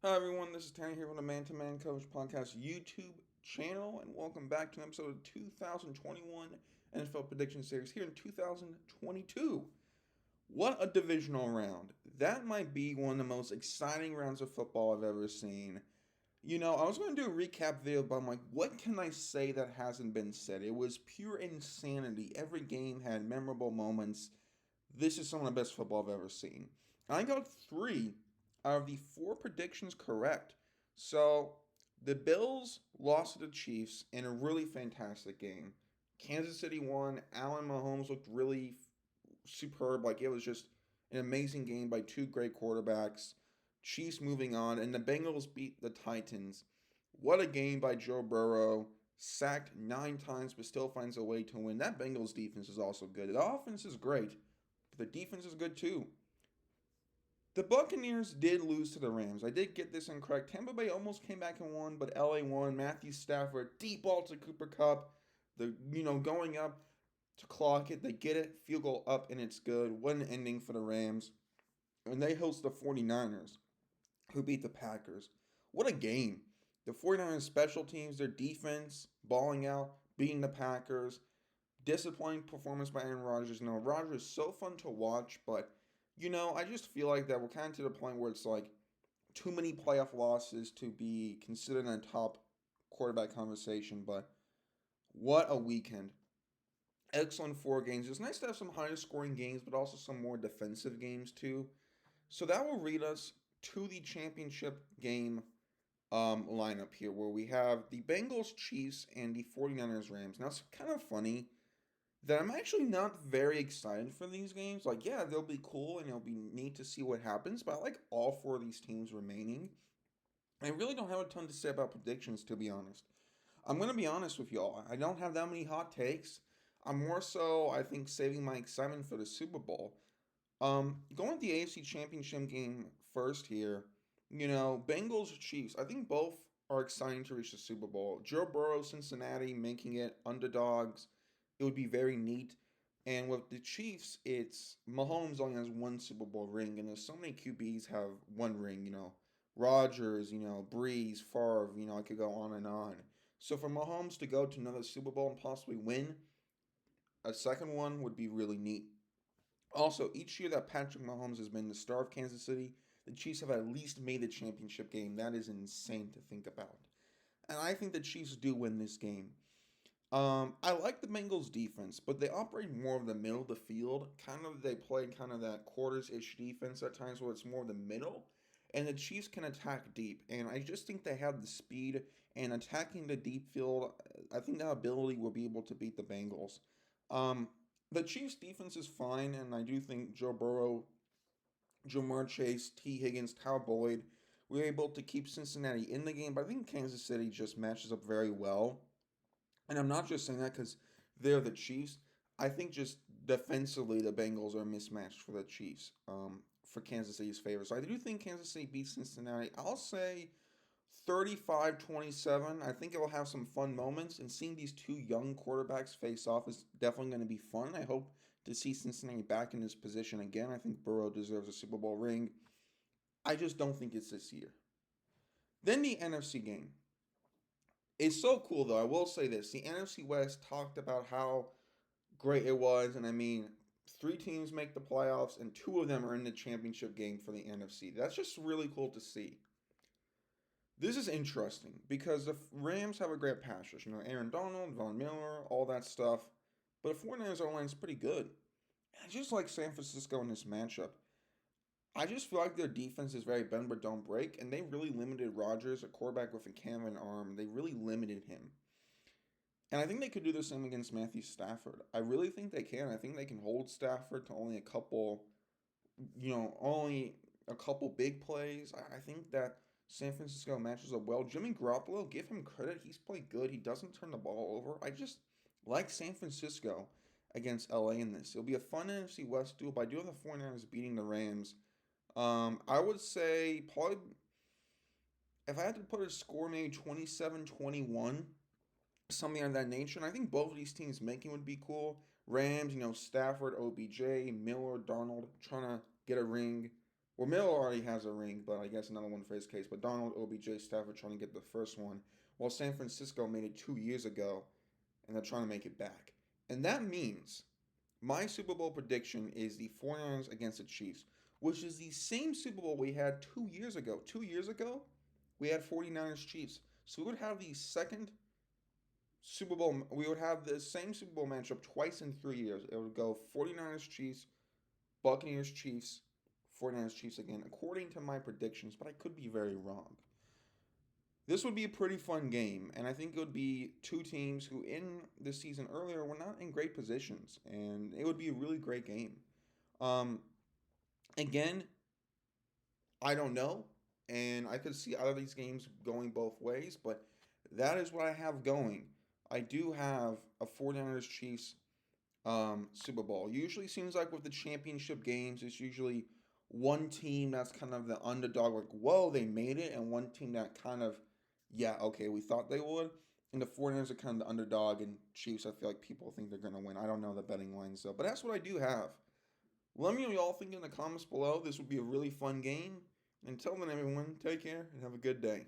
Hi everyone, this is Tanny here from the Man to Man Coach Podcast YouTube channel, and welcome back to an episode of 2021 NFL Prediction Series here in 2022. What a divisional round. That might be one of the most exciting rounds of football I've ever seen. I was going to do a recap video, but I'm like, what can I say that hasn't been said? It was pure insanity. Every game had memorable moments. This is some of the best football I've ever seen. I got three out of the four predictions correct. So the Bills lost to the Chiefs in a really fantastic game. Kansas City won. Allen Mahomes looked really superb. Like it was just an amazing game by two great quarterbacks. Chiefs moving on, and the Bengals beat the Titans. What a game by Joe Burrow. Sacked 9 times, but still finds a way to win. That Bengals defense is also good. The offense is great, but the defense is good too. The Buccaneers did lose to the Rams. I did get this incorrect. Tampa Bay almost came back and won, but LA won. Matthew Stafford, deep ball to Cooper Kupp. Going up to clock it. They get it, field goal up, and it's good. What an ending for the Rams. And they host the 49ers, who beat the Packers. What a game. The 49ers special teams, their defense, balling out, beating the Packers. Disappointing performance by Aaron Rodgers. Rodgers is so fun to watch, but I just feel like that we're kind of to the point where it's like too many playoff losses to be considered in a top quarterback conversation. But what a weekend. Excellent four games. It's nice to have some higher scoring games, but also some more defensive games too. So that will lead us to the championship game lineup here, where we have the Bengals, Chiefs, and the 49ers, Rams. Now, it's kind of funny that I'm actually not very excited for these games. Like, yeah, they'll be cool and it'll be neat to see what happens, but I like all four of these teams remaining. I really don't have a ton to say about predictions, to be honest. I'm going to be honest with y'all. I don't have that many hot takes. I'm more so, I think, saving my excitement for the Super Bowl. Going with the AFC Championship game first here, Bengals Chiefs. I think both are exciting to reach the Super Bowl. Joe Burrow, Cincinnati, making it underdogs. It would be very neat. And with the Chiefs, it's Mahomes only has one Super Bowl ring, and there's so many QBs have one ring. Rodgers, Breeze, Favre. I could go on and on. So for Mahomes to go to another Super Bowl and possibly win a second one would be really neat. Also, each year that Patrick Mahomes has been the star of Kansas City, the Chiefs have at least made the championship game. That is insane to think about. And I think the Chiefs do win this game. I like the Bengals defense, but they operate more of the middle of the field. They play kind of that quarters-ish defense at times where it's more of the middle. And the Chiefs can attack deep. And I just think they have the speed and attacking the deep field. I think that ability will be able to beat the Bengals. Um, the Chiefs defense is fine, and I do think Joe Burrow, Jamar Chase, T. Higgins, Kyle Boyd were able to keep Cincinnati in the game. But I think Kansas City just matches up very well. And I'm not just saying that because they're the Chiefs. I think just defensively, the Bengals are mismatched for the Chiefs, for Kansas City's favor. So I do think Kansas City beats Cincinnati. I'll say 35-27. I think it will have some fun moments. And seeing these two young quarterbacks face off is definitely going to be fun. I hope to see Cincinnati back in this position again. I think Burrow deserves a Super Bowl ring. I just don't think it's this year. Then the NFC game. It's so cool, though. I will say this. The NFC West talked about how great it was. And I mean, three teams make the playoffs, and two of them are in the championship game for the NFC. That's just really cool to see. This is interesting because the Rams have a great pass rush. Aaron Donald, Von Miller, all that stuff. But the 49ers O-line is pretty good. I just like San Francisco in this matchup. I just feel like their defense is very bend but don't break, and they really limited Rodgers, a quarterback with a cannon arm. They really limited him. And I think they could do the same against Matthew Stafford. I really think they can. I think they can hold Stafford to only a couple big plays. I think that San Francisco matches up well. Jimmy Garoppolo, give him credit. He's played good. He doesn't turn the ball over. I just like San Francisco against LA in this. It'll be a fun NFC West duel, but I do have the 49ers beating the Rams. I would say probably if I had to put a score, maybe 27-21, something of that nature. And I think both of these teams making would be cool. Rams, Stafford, OBJ, Miller, Donald trying to get a ring. Well, Miller already has a ring, but I guess another one for his case. But Donald OBJ Stafford trying to get the first one, while San Francisco made it 2 years ago, and they're trying to make it back. And that means my Super Bowl prediction is the 49ers against the Chiefs, which is the same Super Bowl we had 2 years ago. 2 years ago, we had 49ers Chiefs. So we would have the second Super Bowl, we would have the same Super Bowl matchup twice in 3 years. It would go 49ers Chiefs, Buccaneers Chiefs, 49ers Chiefs again, according to my predictions, but I could be very wrong. This would be a pretty fun game, and I think it would be two teams who in this season earlier were not in great positions, and it would be a really great game. Um, Again, I don't know, and I could see either of these games going both ways, but that is what I have going. I do have a 49ers Chiefs Super Bowl. Usually seems like with the championship games, it's usually one team that's kind of the underdog, like, whoa, they made it, and one team that kind of, yeah, okay, we thought they would. And the 49ers are kind of the underdog, and Chiefs, I feel like people think they're going to win. I don't know the betting lines, though, but that's what I do have. Let me know what y'all think in the comments below. This would be a really fun game. Until then, everyone, take care and have a good day.